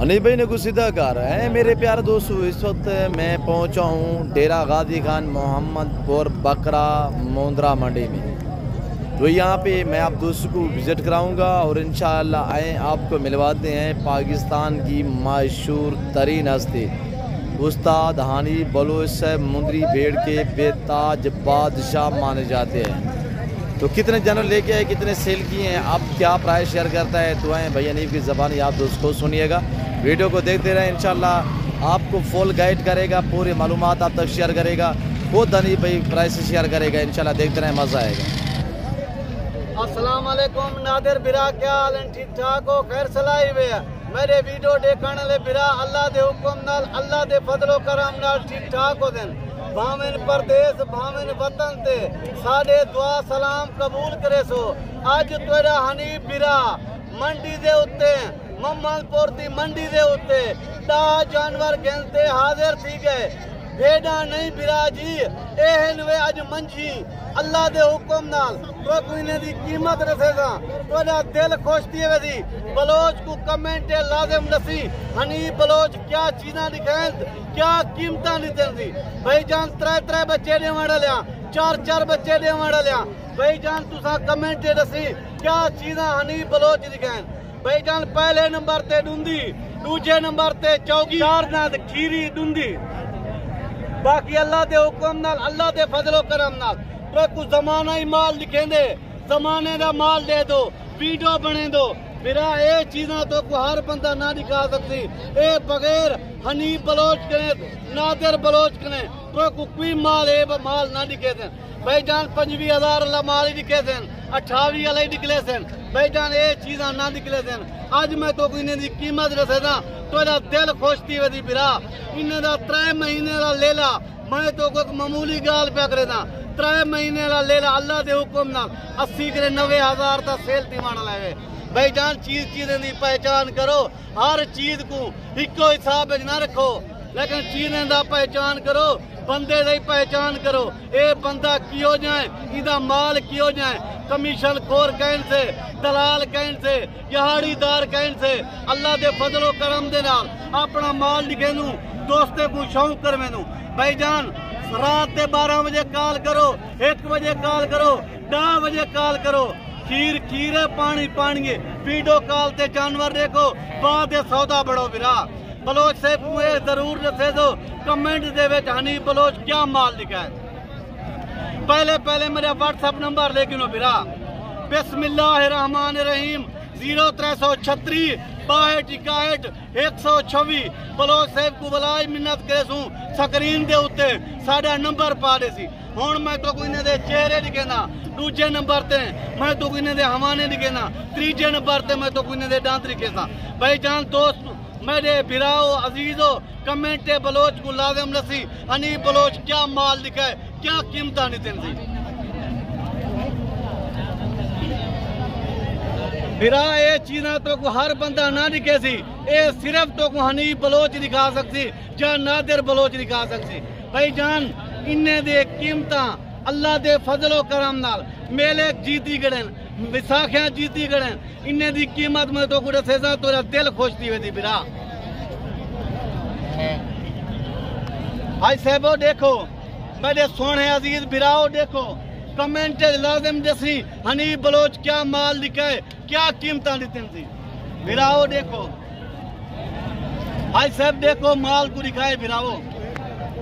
हनीफ भाई ने कुछ सीधा कहा है। मेरे प्यारे दोस्तों, इस वक्त मैं पहुंचा हूं डेरा गाजी खान मोहम्मदपुर बकरा मोंदरा मंडी में। तो यहाँ पे मैं आप दोस्तों को विज़िट कराऊंगा और इंशाअल्लाह आए आपको मिलवाते हैं पाकिस्तान की मशहूर तरीन हस्ती उस्ताद हनीफ बलोच साहब मुंदरी भेड़ के बेताज बादशाह माने जाते हैं। तो कितने जानवर लेके आए, कितने सेल किए हैं, अब क्या प्राइस शेयर करता है, तो आए भाई हनीफ की ज़बान आप दोस्तों सुनिएगा। वीडियो को देखते रहें, इंशाल्लाह आपको फुल गाइड करेगा, पूरी मालूमात आप तक शेयर करेगा, खुद हनीफ भाई प्राइस शेयर करेगा। इंशाल्लाह देखते रहें, मज़ा आएगा। अस्सलाम वालेकुम नादिर बिरा, क्या हाल है? ठीक ठाक हो? खैर सलाई हुए मेरे वीडियो देखने वाले बिरा अल्लाह दे हुक्म नाल, अल्लाह दे फजलो करम नाल ठीक ठाक हो देन। भावेन परदेस भावेन वतन ते साडे दुआ सलाम कबूल करे सो। अज तेरा हनीफ बिरा मंडी दे उत्ते मोहम्मदपुर दी मंडी दे उत्ते 10 जानवर गिनते हाजिर थी गए। भेड़ा नहीं बिरा जी, एहन वे अज मंझी अल्लाह दे हुक्म नाल तो कोई दी कीमत रसेगा तो दिल खुश थी वदी। बलोच को कमेंट लाजिम नसी हनीफ बलोच क्या चीज़ा दिखाएं, क्या कीमत नितन दी। भाई जान 3 बच्चे दे वाला 4 बच्चे दे वाला भाई जान तुसा कमेंट दसी क्या चीज़ा हनीफ बलोच दिखाएं। भाई जान पहले नंबर ते डूंदी, दूजे नंबर ते चौकी, 4 नाद खीरी डूंदी। बाकी अल्लाह दे हुक्म नाल, अल्लाह दे फजलो करम नाल तो कुछ जमाना ही माल दिखेंदे, जमाने का माल दे दो, वीडियो बने दो। मेरा ये चीज़ा तो को हर बंदा ना दिखा सकती। ए बगैर हनीफ बलोच कने नादिर बलोच कने तो को कोई माल माल ना दिखे थे। भाई जान 25,000 वाला माल ही दिखे थे, 28 वाले निकले थे। भाई जान ये चीज़ा ना निकले थे। अज मैं तो इन्हें दी कीमत दसेदा तो दिल खुश थी वही बिरा। इन्हें 3 महीने का लेला मैं तो कोई मामूली गाल पे करेदा। 3 महीने का लेला अल्लाह के हुक्म नाल 80 करे 90,000 का सेल तीवाना लाए। भाई जान चीज़ें की पहचान करो, हर चीज को इको हिसाब न रखो, लेकिन चीज़ें का पहचान करो, बंदे की पहचान करो। ये बंदा कियो जाए, इदा माल कियो जाए, कमीशन खोर कहन से, दलाल कहन से, दिहाड़ीदार कहन से, अल्लाह के फजलो करम दे नाल अपना माल लिखे नू दोस्ते को शौक करवे नू। भाई जान रात के 12 बजे कॉल करो, 1 बजे कॉल करो, 10 बजे कॉल करो। खीर खीरे पानी पानी वीडियो कॉल ते जानवर देखो, बाद सौदा बड़ो बिरा। बलोच से जरूर दसे दो कमेंट दे विच हनीफ बलोच क्या माल लिखा है। पहले मेरा व्हाट्सएप नंबर लेकिन बिरा बिस्मिल्लाहिर्रहमानिर्रहीम 0336 62 126। बलोच साहब को बलाई मिन्नत करे सू स्क्रीन दे उत्ते साडा नंबर पा दे सी। हुण मैं तो कोई दे चेहरे दिखेना, दूजे नंबर ते मैं तो कोई दे हवाने दिखेना, तीजे नंबर ते मैं तो कोई दे दांत दिखेसा। भाई जान दोस्त मेरे बिराओ अजीजो कमेंट बलोच को लाजिम नसी हनीफ बलोच क्या माल लिखा है, क्या कीमत नितिन सी। बिरा ये चीज़ा तो को हर बंदा ना दिखे सी, ये सिर्फ तो को हनीफ बलोच दिखा सकती या नादिर बलोच दिखा सकती। भाई जान इन्ने दे कीमत अल्लाह दे फजलो करम नाल मेले जीती गड़न, विसाखियां जीती गड़न। इन्ने दी कीमत में तो कुछ सेजा तोरा दिल खुश थी वे बिरा। भाई साहबो देखो मेरे सोने अजीज बिराओ देखो कमेंट लाजिम जसी हनीफ बलोच क्या माल लिखा है, क्या कीमत दी थी बिराओ देखो। भाई साहब देखो माल को दिखाए बिराओ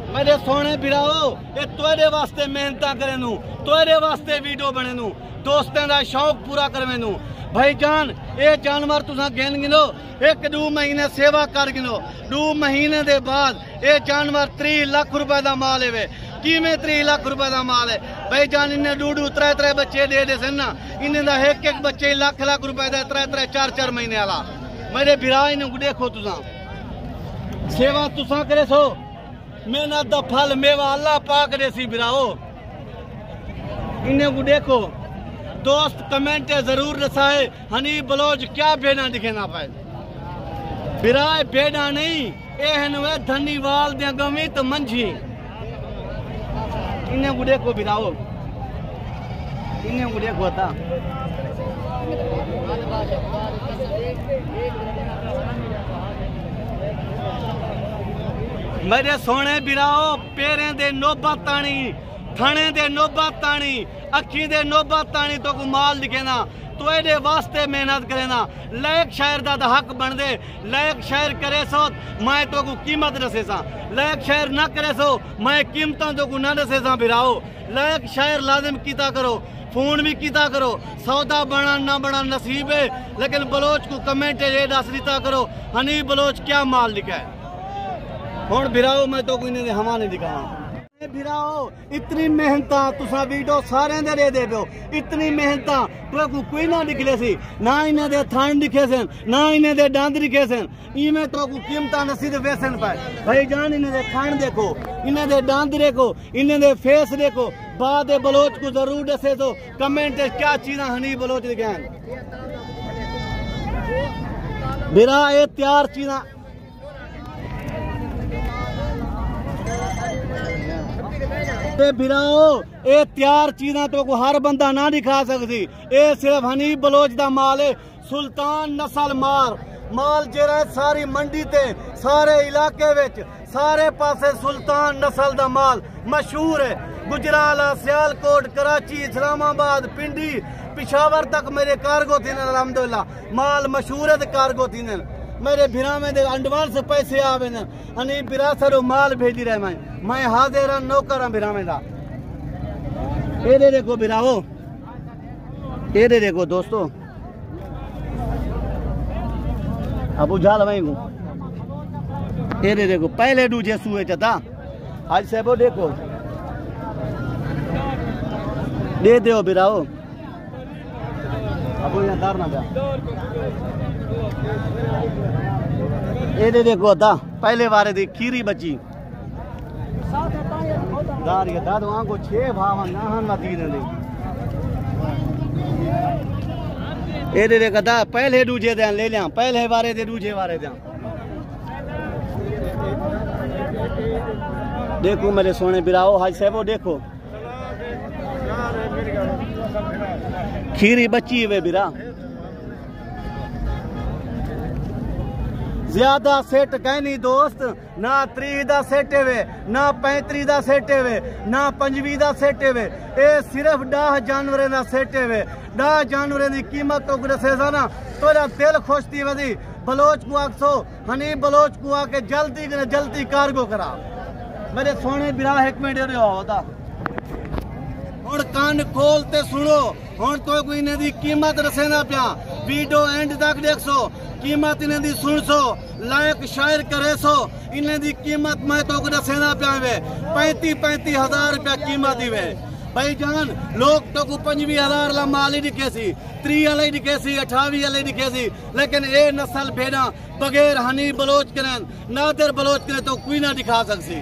मेरे सोने बिराओ। ये तेरे वास्ते मेहनत करे नू, तेरे वास्ते वीडियो बने नू, दोस्तों का शौक पूरा करवे नू। भाई जान ये जानवर तुसा गिन गिनो, 1-2 महीने सेवा कर गिनो, 2 महीने के बाद ये जानवर 30 लाख रुपए का माल है। किमें 30 लाख रुपए का माल है। भाई जान इन्हें 2-2 3-3 बच्चे दे सन ना, इन्हें दा एक बच्चे लाख रुपए का 3-3 4-4 महीने वाला। मेरे बिरा इन्हें देखो तुसा सेवा तुसा करे सो, मेहनत दा फल मेवा अल्लाह पाक दे सी बिराओ। इन्हें को देखो दोस्त कमेंट जरूर दसाए हनीफ बलोच क्या बेना दिखेना पाए। बिराए बेना नहीं एहन वे धनीवाल दे गमी तो मंझी। इन्हें को देखो बिराओ, इन्हें को देखो था मेरे सोने बिराओ पेरें दे नोबा तानी थाने दे नोबा तानी अखी दे नोबा तानी तो को माल लिखेना तो ये वास्ते मेहनत करे ना लायक शायर दा हक बन दे लायक शायर करे सो मैं तो को कीमत दसे सा लायक शायर ना करे सो मैं कीमतां तो को ना दसे सा बिराओ लायक शायर लाजिम कीता करो फोन भी कीता करो सौदा बना ना बना नसीब है लेकिन बलोच को कमेंट ये दस दिता करो हनी बलोच क्या माल लिखा है हुण बिराओ मैं तो कोई नहीं हवा नहीं दिखावा बिराओ इतनी मेहनत तुसा वीडियो सारे दे दे दो इतनी मेहनत तो कोई ना निकले सी ना इन्हें दे थान दिखे सन ना इन्हें दे दांत दिखे सन इमें तो को कीमता नसीब वेसन पाए भाई जान इन्हें दे थान देखो इन्हें दे दांत देखो इन्हें दे फेस देखो बाद बलोच को जरूर दसे तो कमेंट क्या चीज़ हनी बलोच लिखे बिरा ये तैयार चीज़ा बिराओ ये तैयार चीज़ा तो को हर बंदा ना दिखा सकती ये सिर्फ हनी बलोच दा माल है सुल्तान नस्ल माल जेरा सारी मंडी ते सारे इलाके विच सारे पासे सुल्तान नस्ल दा माल मशहूर है गुजराला सियालकोट कराची इस्लामाबाद पिंडी पिशावर तक मेरे कार्गो थी अल्हम्दुलिल्लाह माल मशहूर है कार्गो थी मेरे बिरा में दे एडवांस पैसे आवे न हनी बिरा सरो माल भेजी रहे मैं हाजिर नौकर बिरा में दा ये देखो बिराओ ये देखो दोस्तों अबू झाल वही को ये देखो पहले दूजे सुए चता आज से वो देखो दे दो बिराओ अबू यहाँ दार ना जा ये देखो दा पहले बारे दी खीरी बची दार ये दादो आंको 6 भाव नाहन मा दी ने ये देखो दा पहले दूजे दे ले लिया पहले बारे दे दूजे बारे दे देखो मेरे सोने बिराओ हाज सेबो देखो खीरी बची वे बिरा ज्यादा सेट कहनी दोस्त ना 30 दा सेटे वे ना 35 दा सेटे वे ना 25 दा सेटे वे ये सिर्फ 10 जानवरें दा सेटे वे 10 जानवरें दी कीमत तो दसे ना तोरा दिल खुश थी वधी बलोच को आखो हनी बलोच को आके जल्दी कार्गो करा मेरे सोने बिरा एक मिनट होता हुण कान खोल ते सुनो हुण तो कोई इन्हें दी कीमत दसेना पिया वीडियो एंड तक देखसो कीमत इन्हें दी सुन सो लायक शायर करे सो इन्हें दी कीमत मैं तो दसेना पिया वे 35 हजार रुपया कीमत ही वे भाई जान लोग तो को 25,000 ला माल ही दिखे सी 30 वाले दिखे सी 28 वाले दिखे सी लेकिन ये नस्ल भेड़ा बगैर हनी बलोच करे नादिर बलोच करे तो कोई ना दिखा सकती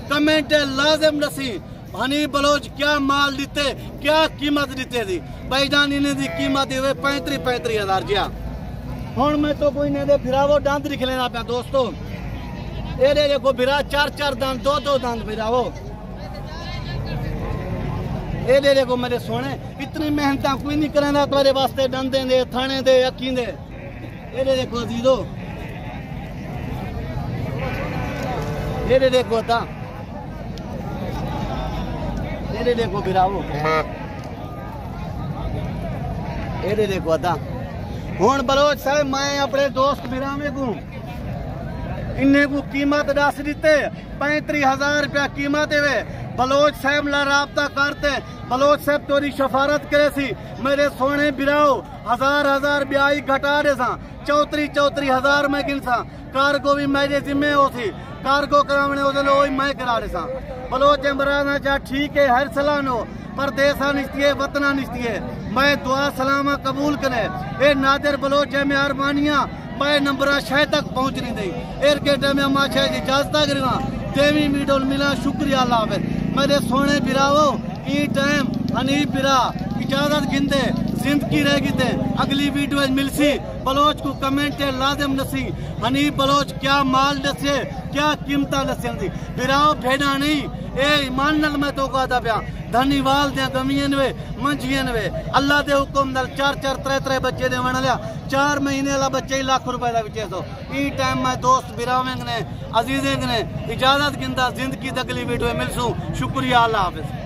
कमेंट लाजिम दसी हनी बलोच क्या माल दीते क्या कीमत दीते थी भाई जान इन्हें दी कीमत हुए 35 हजार जिया हुण मैं तो कोई ने दे फिरावो दांत दिख लेना पे दोस्तों ये देखो फिरा 4 दांत 2 दांत फिरावो ये देखो मेरे सोने इतनी मेहनत कोई नहीं करेंदा तुम्हारे वास्ते डंदे दे थाने दे अखी दे ये देखो अजीजो ये देखो ता ये देखो बिराओ ये देखो अदा हुण बलोच साहब मैं अपने दोस्त बिरावे को इन्हें को कीमत दस दीते 35,000 रुपया कीमत है बलोच साहब ला राबता करते बलोच साहब तोरी शफारत करे सी मेरे सोने बिराओ हजार ब्याई घटा दे सा 34 मैं गिन सा कार्गो भी मेरे जिम्मे हो सी कार्गो करावने वो मैं करा दे सा बलोच इमराना जा ठीक है हर सलानो परदेसा निश्चिए वतना निश्चिए मैं दुआ सलामा कबूल करे ए नादिर बलोच है मेहरबानियां मैं नंबर शायद तक पहुंच नहीं दी एर के टाइम में माशा इजाजत करवा देवी मीडोल मिला शुक्रिया अल्लाह मेरे सोने बिरावो ई टाइम हनी बिरा इजाजत गिंदे जिंदगी रहेगी ते अगली वीडियो मिलसी। बलोच को कमेंट लाजिम दसी हनी बलोच क्या माल दसे क्या कीमता दसन दी बिराओ भेड़ा नहीं ए ईमान नाल मैं तो कहदा पिया धनीवाल दे गमियन वे मंझियन वे अल्लाह दे हुक्म नाल 4-4 3-3 बच्चे दे वन लिया 4 महीने वाला बच्चे ही लाख रुपए दा विचे तो ई टाइम मैं दोस्त बिरावेंग ने अजीजेंग ने इजाजत गिंदा जिंदगी दी अगली वीडियो मिलसू। शुक्रिया, अल्लाह हाफिज।